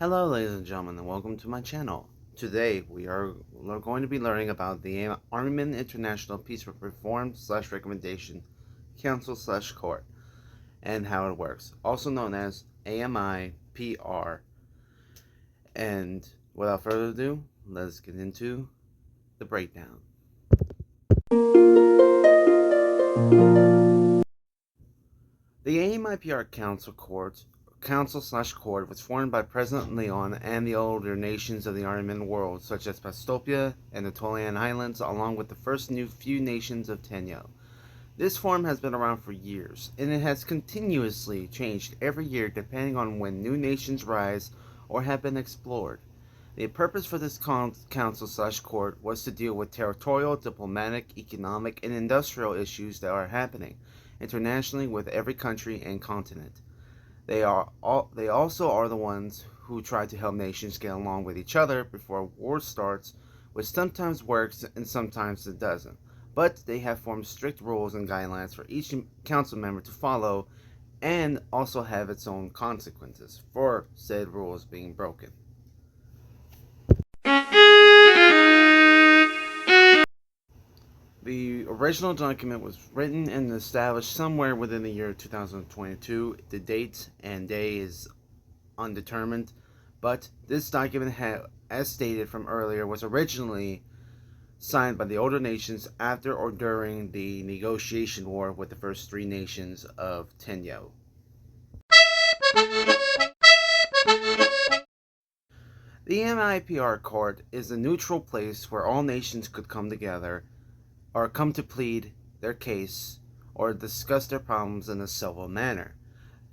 Hello ladies and gentlemen and welcome to my channel. Today we are going to be learning about the Armament International Peace Reform / Recommendation Council / Court and how it works, also known as A.M.I.P.R. And without further ado, let's get into the breakdown. The A.M.I.P.R. Council/Court was formed by President Leon and the older nations of the Aryan world, such as Pastopia and the Anatolian Highlands, along with the first few nations of Tenyo. This form has been around for years, and it has continuously changed every year depending on when new nations rise or have been explored. The purpose for this council/court was to deal with territorial, diplomatic, economic, and industrial issues that are happening internationally with every country and continent. They also are the ones who try to help nations get along with each other before war starts, which sometimes works and sometimes it doesn't. But they have formed strict rules and guidelines for each council member to follow and also have its own consequences for said rules being broken. The original document was written and established somewhere within the year 2022. The date and day is undetermined, but this document, as stated from earlier, was originally signed by the older nations after or during the negotiation war with the first three nations of Tenyo. The A.M.I.P.R. court is a neutral place where all nations could come together or come to plead their case or discuss their problems in a civil manner.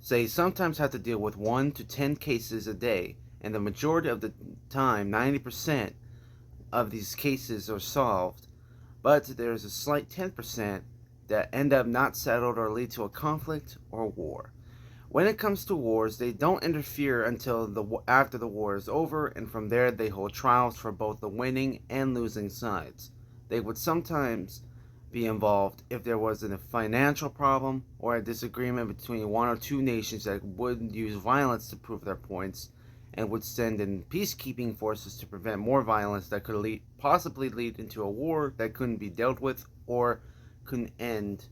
They sometimes have to deal with 1 to 10 cases a day, and the majority of the time, 90% of these cases are solved, but there's a slight 10% that end up not settled or lead to a conflict or war. When it comes to wars, they don't interfere until after the war is over, and from there they hold trials for both the winning and losing sides. They would sometimes be involved if there was a financial problem or a disagreement between one or two nations that would use violence to prove their points and would send in peacekeeping forces to prevent more violence that could possibly lead into a war that couldn't be dealt with or couldn't end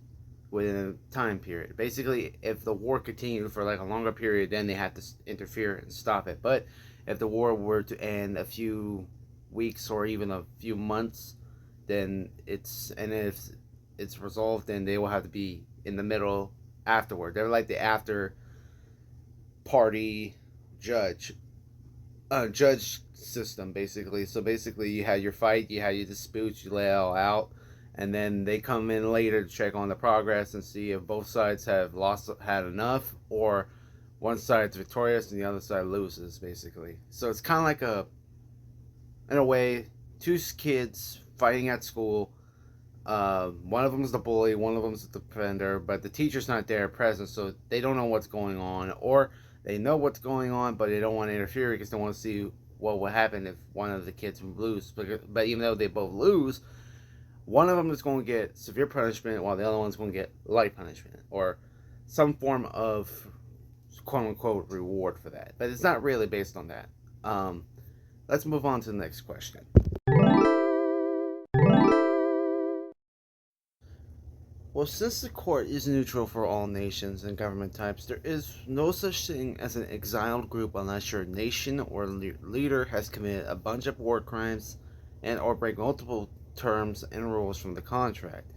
within a time period. Basically, if the war continued for like a longer period, then they have to interfere and stop it. But if the war were to end a few weeks or even a few months, then if it's resolved, then they will have to be in the middle afterward. They're like the after party judge system, basically. So basically, you had your fight, you had your disputes, you lay it all out, and then they come in later to check on the progress and see if both sides have had enough, or one side's victorious and the other side loses, basically. So it's kind of like in a way, two kids fighting at school. One of them is the bully, one of them is the defender, but the teacher's not there present, so they don't know what's going on, or they know what's going on, but they don't want to interfere because they want to see what would happen if one of the kids would lose. But even though they both lose, one of them is going to get severe punishment while the other one's going to get light punishment or some form of quote unquote reward for that. But it's not really based on that. Let's move on to the next question. Well, since the court is neutral for all nations and government types, there is no such thing as an exiled group unless your nation or leader has committed a bunch of war crimes and or break multiple terms and rules from the contract.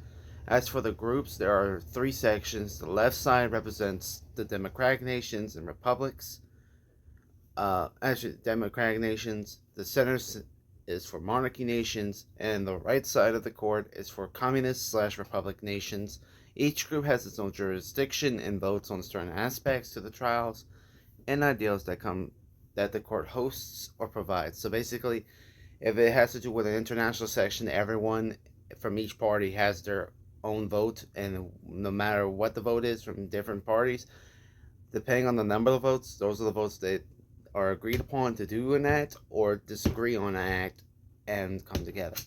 As for the groups, there are three sections. The left side represents the democratic nations and republics. Democratic nations. The center is for monarchy nations, and the right side of the court is for communist/republic nations. Each group has its own jurisdiction and votes on certain aspects to the trials and ideals that the court hosts or provides. So basically, if it has to do with an international section, everyone from each party has their own vote, and no matter what the vote is from different parties, depending on the number of votes, those are the votes that are agreed upon to do an act or disagree on an act and come together.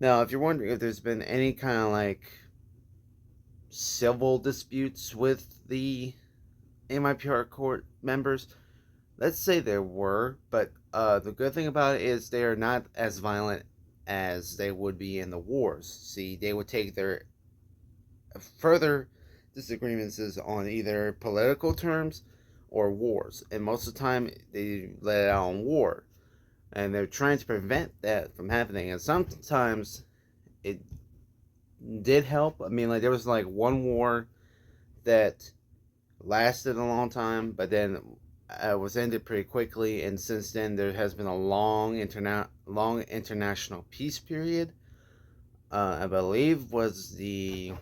Now, if you're wondering if there's been any kind of like civil disputes with the A.M.I.P.R. court members, let's say there were, but the good thing about it is they are not as violent as they would be in the wars. See, they would take their further disagreements on either political terms or wars, and most of the time they let it out on war, and they're trying to prevent that from happening. And sometimes it did help. I mean, like there was like one war that lasted a long time, but then was ended pretty quickly. And since then, there has been a long international peace period. I believe was the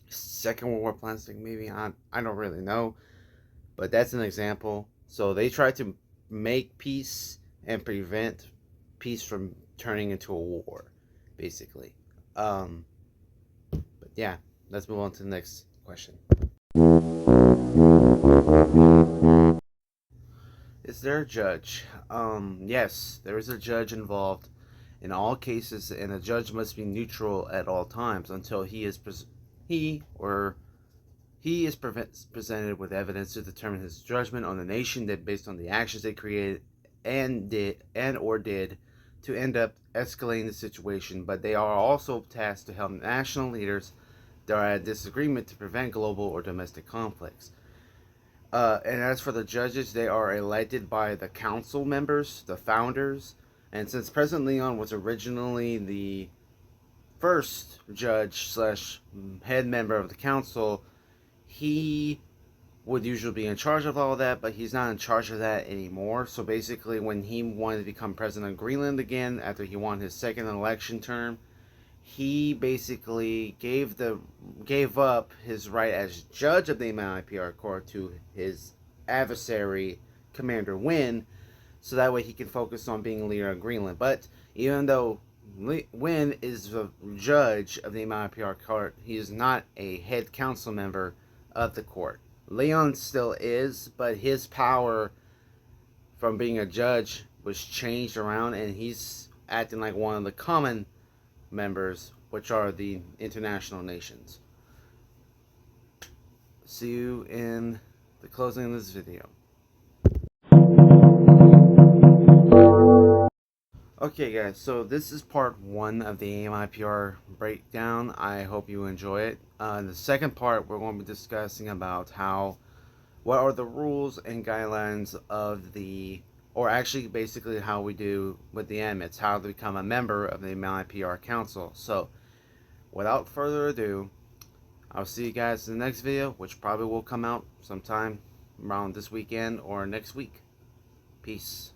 Second World War plastic, maybe. I don't really know, but that's an example. So they tried to make peace and prevent peace from turning into a war, basically. Um, but yeah, let's move on to the next question. Is there a judge? Yes, there is a judge involved in all cases, and a judge must be neutral at all times until he is presented with evidence to determine his judgment on the nation that based on the actions they created and did to end up escalating the situation. But they are also tasked to help national leaders that are at disagreement to prevent global or domestic conflicts. And as for the judges, they are elected by the council members, the founders. And since President Leon was originally the first judge slash head member of the council, he would usually be in charge of all that, but he's not in charge of that anymore. So basically, when he wanted to become president of Greenland again after he won his second election term, he basically gave up his right as judge of the A.M.I.P.R court to his adversary, Commander Wynne, so that way he can focus on being leader of Greenland. But even though Wynne is the judge of the A.M.I.P.R court, he is not a head council member of the court. Leon still is, but his power from being a judge was changed around, and he's acting like one of the common members, which are the international nations. See you in the closing of this video. Okay guys, so this is part 1 of the A.M.I.P.R breakdown. I hope you enjoy it. In the second part, we're going to be discussing about what are the rules and guidelines of or actually basically how we do with the M. It's how to become a member of the A.M.I.P.R Council. So without further ado, I'll see you guys in the next video, which probably will come out sometime around this weekend or next week. Peace.